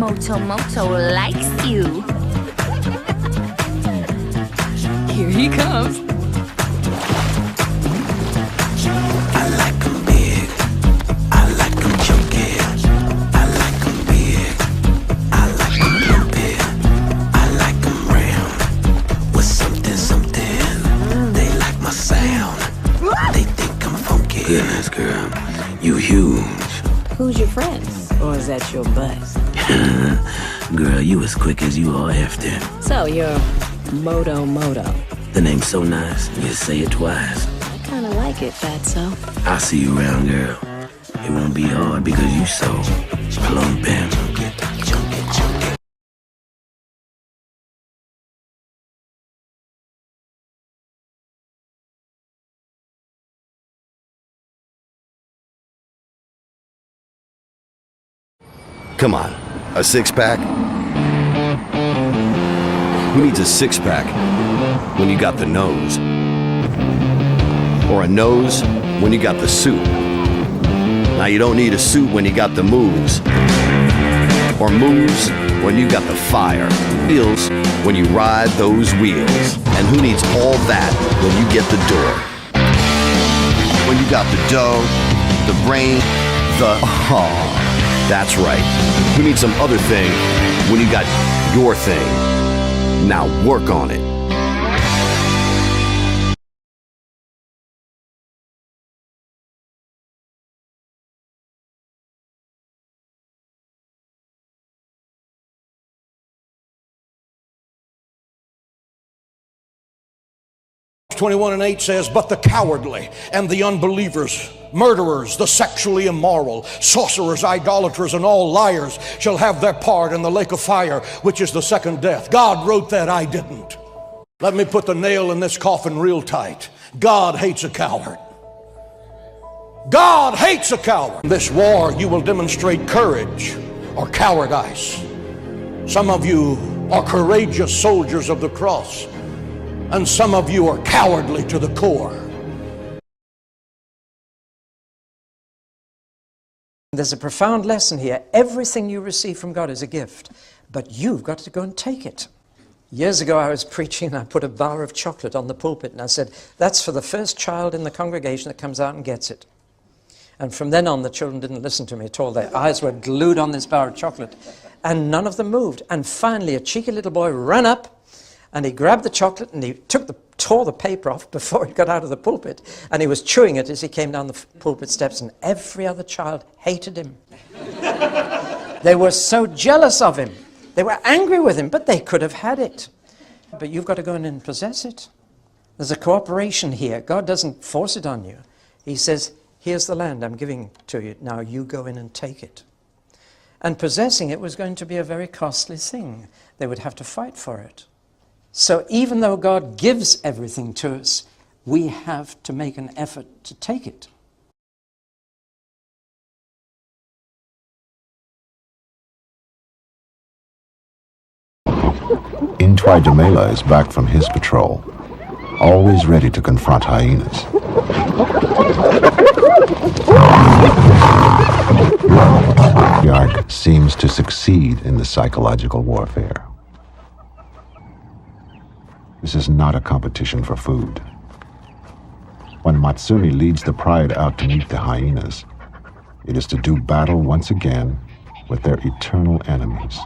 Moto likes you. Here he comes. I like 'em big, I like 'em chunky, I like 'em big, I like 'em lumpy, I like 'em round, with something, they like my sound, they think I'm funky. Goodness, girl, you huge. Who's your friends? Or is that your buzz? Girl, you as quick as you are hefty. So you're Moto. The name's so nice, you say it twice. I kinda like it, Fatso. I'll see you around, girl. It won't be hard because you so plump and Come on, a six-pack? Who needs a six-pack when you got the nose? Or a nose when you got the suit? Now you don't need a suit when you got the moves. Or moves when you got the fire. Wheels when you ride those wheels. And who needs all that when you get the door? When you got the dough, the brain, the that's right. Who needs some other thing when you got your thing? Now work on it. (21:8) says, "But the cowardly and the unbelievers, murderers, the sexually immoral, sorcerers, idolaters, and all liars shall have their part in the lake of fire, which is the second death." God wrote that, I didn't. Let me put the nail in this coffin real tight. God hates a coward. God hates a coward. In this war, you will demonstrate courage or cowardice. Some of you are courageous soldiers of the cross, and some of you are cowardly to the core. There's a profound lesson here. Everything you receive from God is a gift, but you've got to go and take it. Years ago, I was preaching, and I put a bar of chocolate on the pulpit, and I said, that's for the first child in the congregation that comes out and gets it. And from then on, the children didn't listen to me at all. Their eyes were glued on this bar of chocolate, and none of them moved. And finally, a cheeky little boy ran up, and he grabbed the chocolate, and he tore the paper off before he got out of the pulpit, and he was chewing it as he came down the pulpit steps, and every other child hated him. They were so jealous of him. They were angry with him, but they could have had it. But you've got to go in and possess it. There's a cooperation here. God doesn't force it on you. He says, here's the land I'm giving to you. Now you go in and take it. And possessing it was going to be a very costly thing. They would have to fight for it. So even though God gives everything to us, we have to make an effort to take it. Intwai Dumela is back from his patrol, always ready to confront hyenas. Yark seems to succeed in the psychological warfare. This is not a competition for food. When Matsumi leads the pride out to meet the hyenas, it is to do battle once again with their eternal enemies.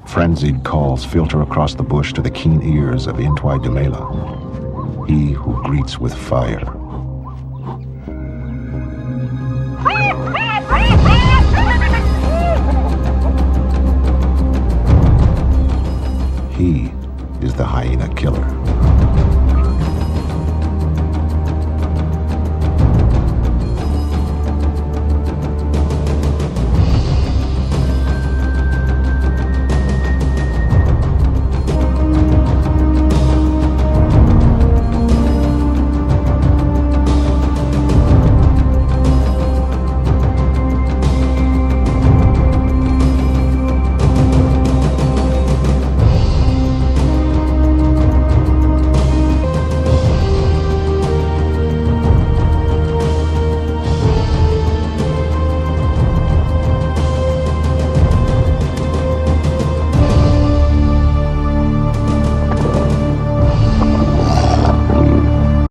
Frenzied calls filter across the bush to the keen ears of Intwai Dumela, he who greets with fire. He is the hyena killer.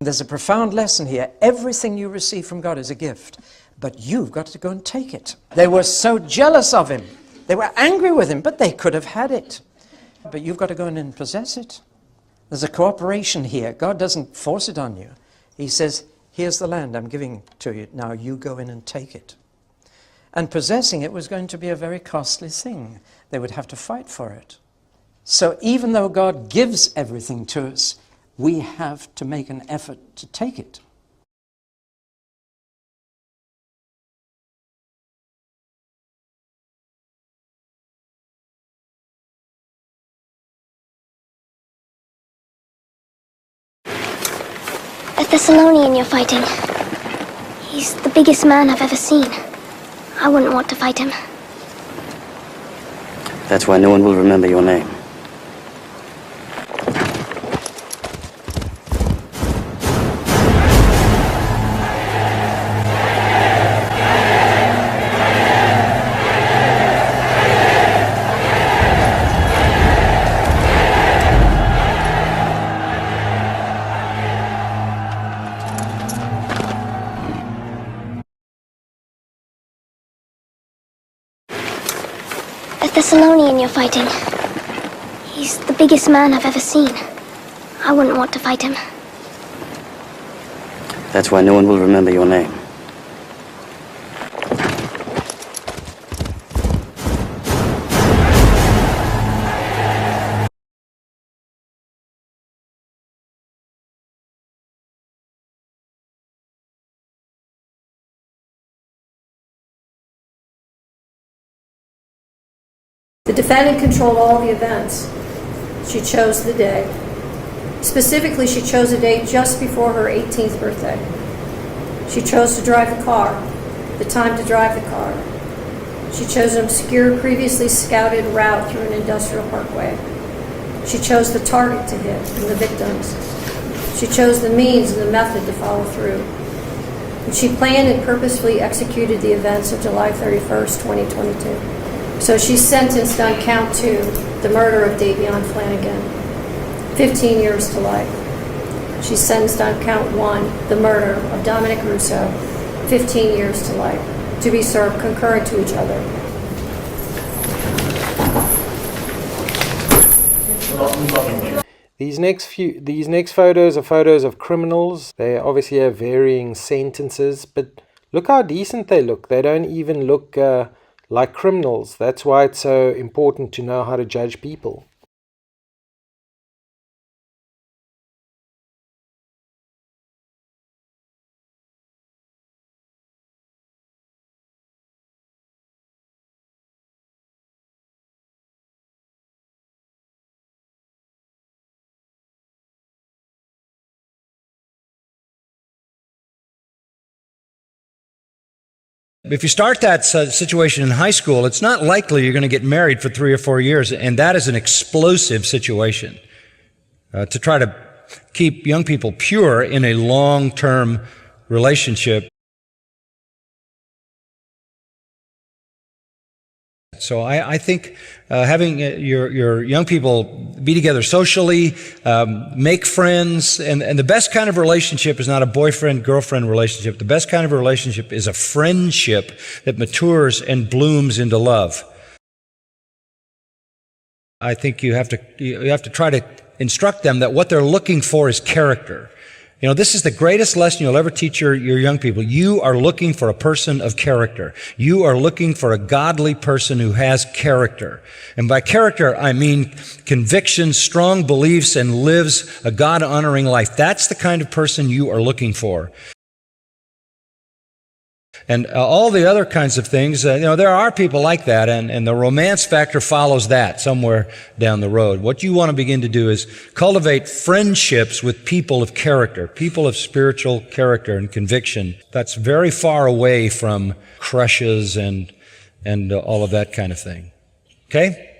There's a profound lesson here. Everything you receive from God is a gift, but you've got to go and take it. They were so jealous of him. They were angry with him, but they could have had it. But you've got to go in and possess it. There's a cooperation here. God doesn't force it on you. He says, here's the land I'm giving to you. Now you go in and take it. And possessing it was going to be a very costly thing. They would have to fight for it. So even though God gives everything to us, we have to make an effort to take it. The Thessalonian you're fighting. He's the biggest man I've ever seen. I wouldn't want to fight him. That's why no one will remember your name. The Thessalonian you're fighting. He's the biggest man I've ever seen. I wouldn't want to fight him. That's why no one will remember your name. The defendant controlled all the events. She chose the day. Specifically, she chose a day just before her 18th birthday. She chose to drive the car, the time to drive the car. She chose an obscure, previously scouted route through an industrial parkway. She chose the target to hit and the victims. She chose the means and the method to follow through. And she planned and purposefully executed the events of July 31st, 2022. So she's sentenced on count 2, the murder of Davion Flanagan, 15 years to life. She's sentenced on count 1, the murder of Dominic Russo, 15 years to life, to be served concurrent to each other. These next photos are photos of criminals. They obviously have varying sentences, but look how decent they look. They don't even look like criminals. That's why it's so important to know how to judge people. If you start that situation in high school, it's not likely you're going to get married for 3 or 4 years, and that is an explosive situation. To try to keep young people pure in a long-term relationship. So I think having your young people be together socially, make friends, and the best kind of relationship is not a boyfriend-girlfriend relationship. The best kind of relationship is a friendship that matures and blooms into love. I think you have to try to instruct them that what they're looking for is character. You know, this is the greatest lesson you'll ever teach your young people. You are looking for a person of character. You are looking for a godly person who has character. And by character, I mean convictions, strong beliefs, and lives a God-honoring life. That's the kind of person you are looking for. And all the other kinds of things, there are people like that, and the romance factor follows that somewhere down the road. What you want to begin to do is cultivate friendships with people of character, people of spiritual character and conviction. That's very far away from crushes and all of that kind of thing. Okay?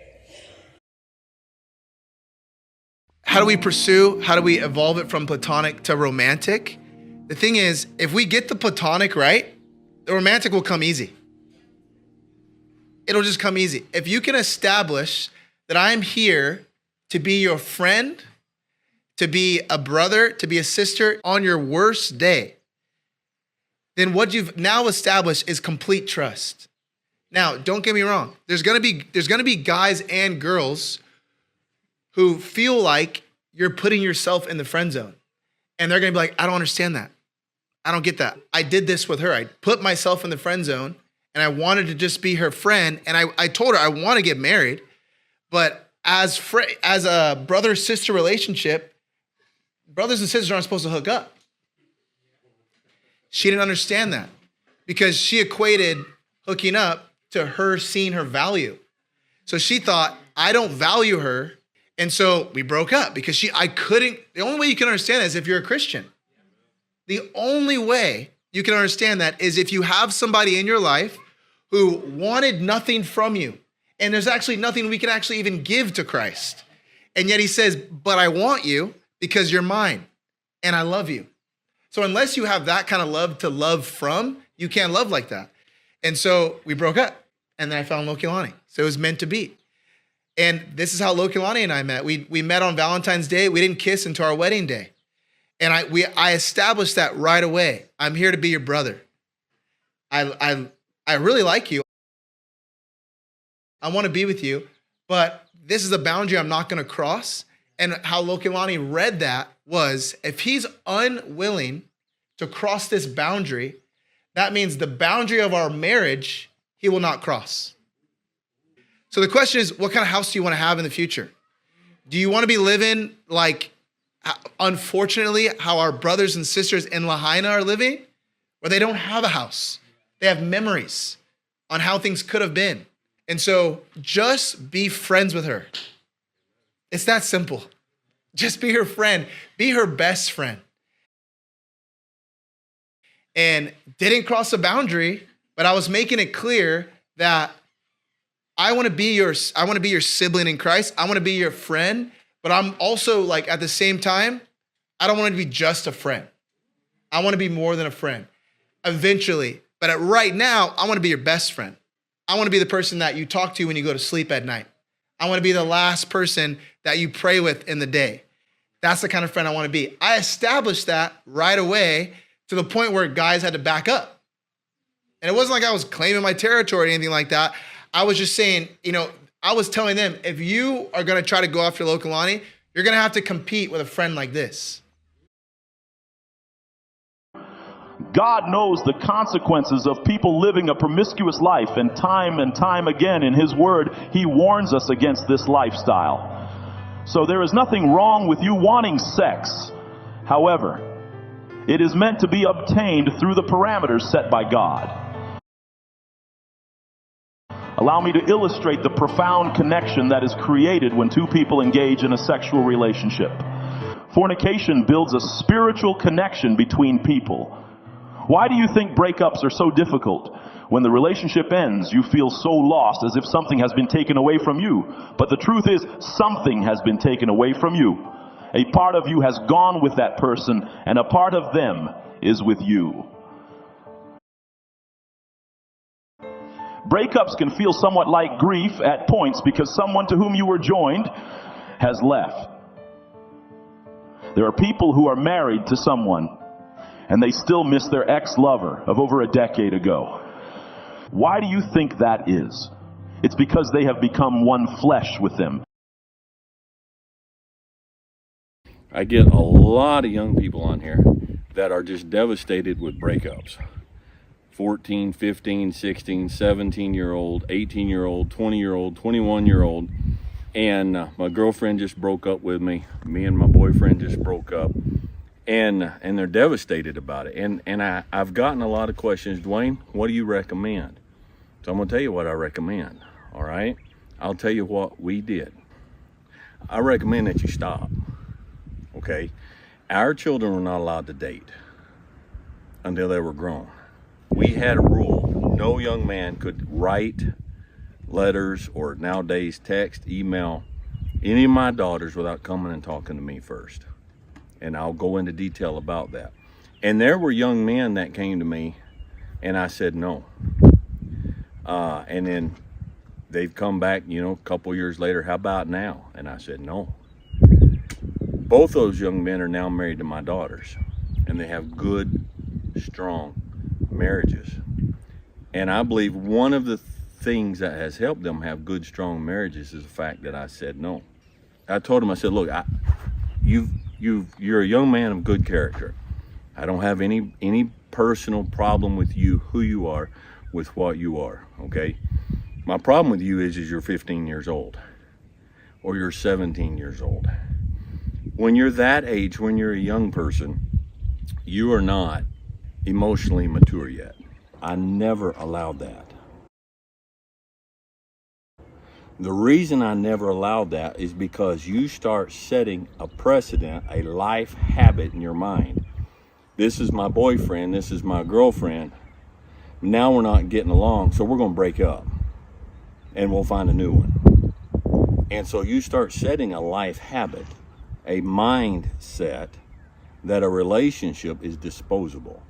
How do we pursue? How do we evolve it from platonic to romantic? The thing is, if we get the platonic right, the romantic will come easy. It'll just come easy. If you can establish that I'm here to be your friend, to be a brother, to be a sister on your worst day, then what you've now established is complete trust. Now, don't get me wrong. There's gonna be guys and girls who feel like you're putting yourself in the friend zone. And they're gonna be like, I don't understand that. I don't get that. I did this with her. I put myself in the friend zone and I wanted to just be her friend. And I told her I want to get married, but as a brother-sister relationship, brothers and sisters aren't supposed to hook up. She didn't understand that because she equated hooking up to her seeing her value. So she thought, I don't value her. And so we broke up because the only way you can understand that is if you're a Christian. The only way you can understand that is if you have somebody in your life who wanted nothing from you. And there's actually nothing we can actually even give to Christ. And yet he says, but I want you because you're mine and I love you. So unless you have that kind of love to love from, you can't love like that. And so we broke up and then I found Lokilani. So it was meant to be. And this is how Lokilani and I met. We met on Valentine's Day. We didn't kiss until our wedding day. And I established that right away. I'm here to be your brother. I really like you. I want to be with you, but this is a boundary I'm not going to cross. And how Lokilani read that was, if he's unwilling to cross this boundary, that means the boundary of our marriage, he will not cross. So the question is, what kind of house do you want to have in the future? Do you want to be living like, unfortunately, how our brothers and sisters in Lahaina are living, where they don't have a house? They have memories on how things could have been. And so just be friends with her. It's that simple. Just be her friend. Be her best friend. And didn't cross a boundary, but I was making it clear that I want to be your sibling in Christ. I want to be your friend, but I'm also like at the same time, I don't want to be just a friend. I want to be more than a friend eventually. But right now, I want to be your best friend. I want to be the person that you talk to when you go to sleep at night. I want to be the last person that you pray with in the day. That's the kind of friend I want to be. I established that right away to the point where guys had to back up. And it wasn't like I was claiming my territory or anything like that. I was just saying, I was telling them, if you are going to try to go after Lokilani, you're going to have to compete with a friend like this. God knows the consequences of people living a promiscuous life, and time again in His Word, He warns us against this lifestyle. So there is nothing wrong with you wanting sex. However, it is meant to be obtained through the parameters set by God. Allow me to illustrate the profound connection that is created when two people engage in a sexual relationship. Fornication builds a spiritual connection between people. Why do you think breakups are so difficult? When the relationship ends, you feel so lost, as if something has been taken away from you. But the truth is, something has been taken away from you. A part of you has gone with that person, and a part of them is with you. Breakups can feel somewhat like grief at points because someone to whom you were joined has left. There are people who are married to someone and they still miss their ex-lover of over a decade ago. Why do you think that is? It's because they have become one flesh with them. I get a lot of young people on here that are just devastated with breakups. 14, 15, 16, 17-year-old, 18-year-old, 20-year-old, 21-year-old. And my girlfriend just broke up with me. Me and my boyfriend just broke up. And they're devastated about it. And I've gotten a lot of questions. Dwayne, what do you recommend? So I'm going to tell you what I recommend, all right? I'll tell you what we did. I recommend that you stop, okay? Our children were not allowed to date until they were grown. We had a rule. No young man could write letters or nowadays text, email any of my daughters without coming and talking to me first. And I'll go into detail about that. And there were young men that came to me and I said no. And then they've come back, a couple years later, how about now? And I said no. Both those young men are now married to my daughters, and they have good, strong marriages. And I believe one of the things that has helped them have good, strong marriages is the fact that I said no. I told them, I said, look, you're a young man of good character. I don't have any personal problem with you, who you are, with what you are, okay? My problem with you is you're 15 years old, or you're 17 years old. When you're that age, when you're a young person, you are not emotionally mature yet. I never allowed that. The reason I never allowed that is because you start setting a precedent, a life habit in your mind. This is my boyfriend, this is my girlfriend. Now we're not getting along, so we're going to break up and we'll find a new one. And so you start setting a life habit, a mindset that a relationship is disposable.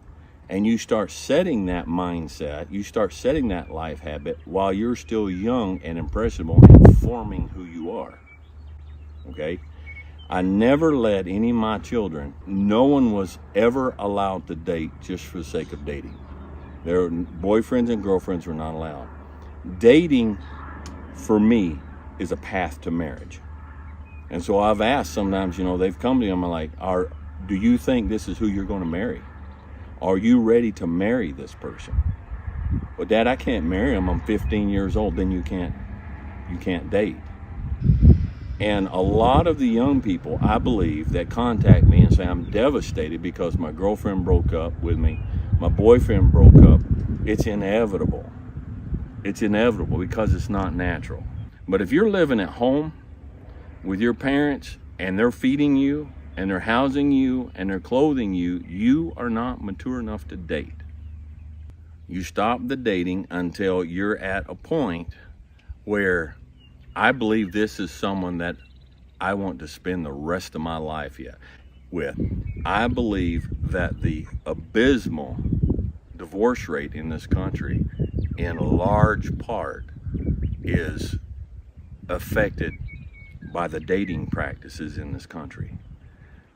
And you start setting that mindset, you start setting that life habit while you're still young and impressionable and forming who you are, okay? I never let any of my children, no one was ever allowed to date just for the sake of dating. Their boyfriends and girlfriends were not allowed. Dating, for me, is a path to marriage. And so I've asked sometimes, they've come to me, I'm like, do you think this is who you're going to marry? Are you ready to marry this person? Well, Dad, I can't marry him. I'm 15 years old. Then you can't date. And a lot of the young people, I believe, that contact me and say, I'm devastated because my girlfriend broke up with me, my boyfriend broke up. It's inevitable. It's inevitable because it's not natural. But if you're living at home with your parents and they're feeding you, and they're housing you, and they're clothing you, you are not mature enough to date. You stop the dating until you're at a point where I believe this is someone that I want to spend the rest of my life with. I believe that the abysmal divorce rate in this country, in large part, is affected by the dating practices in this country.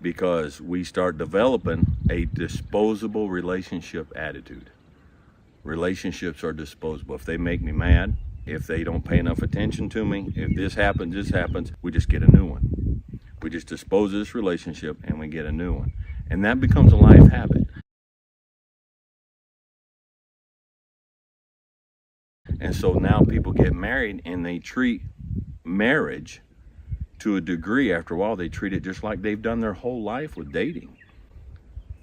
Because we start developing a disposable relationship attitude. Relationships are disposable. If they make me mad, if they don't pay enough attention to me, if this happens, we just get a new one. We just dispose of this relationship and we get a new one. And that becomes a life habit. And so now people get married and they treat marriage to a degree. After a while, they treat it just like they've done their whole life with dating.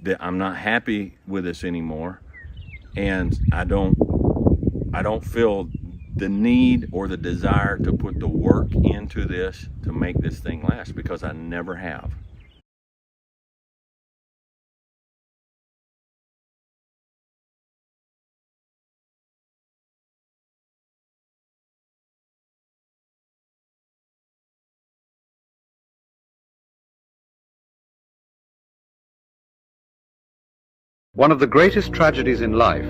That I'm not happy with this anymore, and I don't feel the need or the desire to put the work into this to make this thing last, because I never have. One of the greatest tragedies in life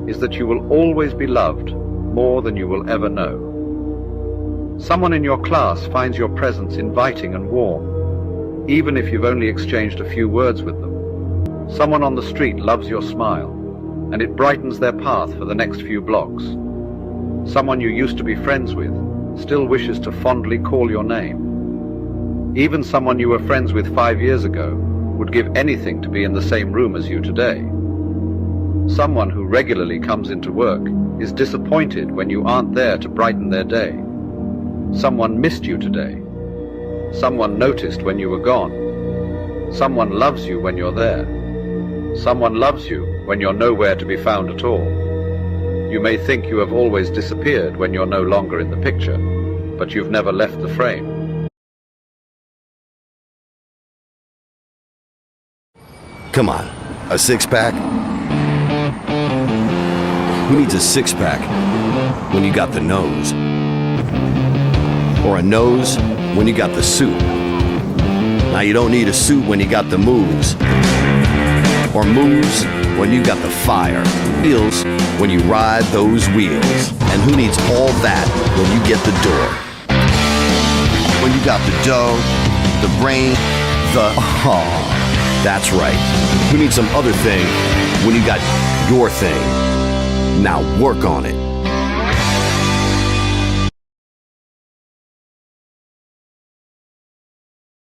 is that you will always be loved more than you will ever know. Someone in your class finds your presence inviting and warm, even if you've only exchanged a few words with them. Someone on the street loves your smile, and it brightens their path for the next few blocks. Someone you used to be friends with still wishes to fondly call your name. Even someone you were friends with 5 years ago would give anything to be in the same room as you today. Someone who regularly comes into work is disappointed when you aren't there to brighten their day. Someone missed you today. Someone noticed when you were gone. Someone loves you when you're there. Someone loves you when you're nowhere to be found at all. You may think you have always disappeared when you're no longer in the picture, but you've never left the frame. Come on, a six-pack? Who needs a six-pack when you got the nose? Or a nose when you got the suit? Now you don't need a suit when you got the moves. Or moves when you got the fire. Wheels when you ride those wheels. And who needs all that when you get the door? When you got the dough, the brain, the... Oh, that's right. We need some other thing when you got your thing. Now work on it.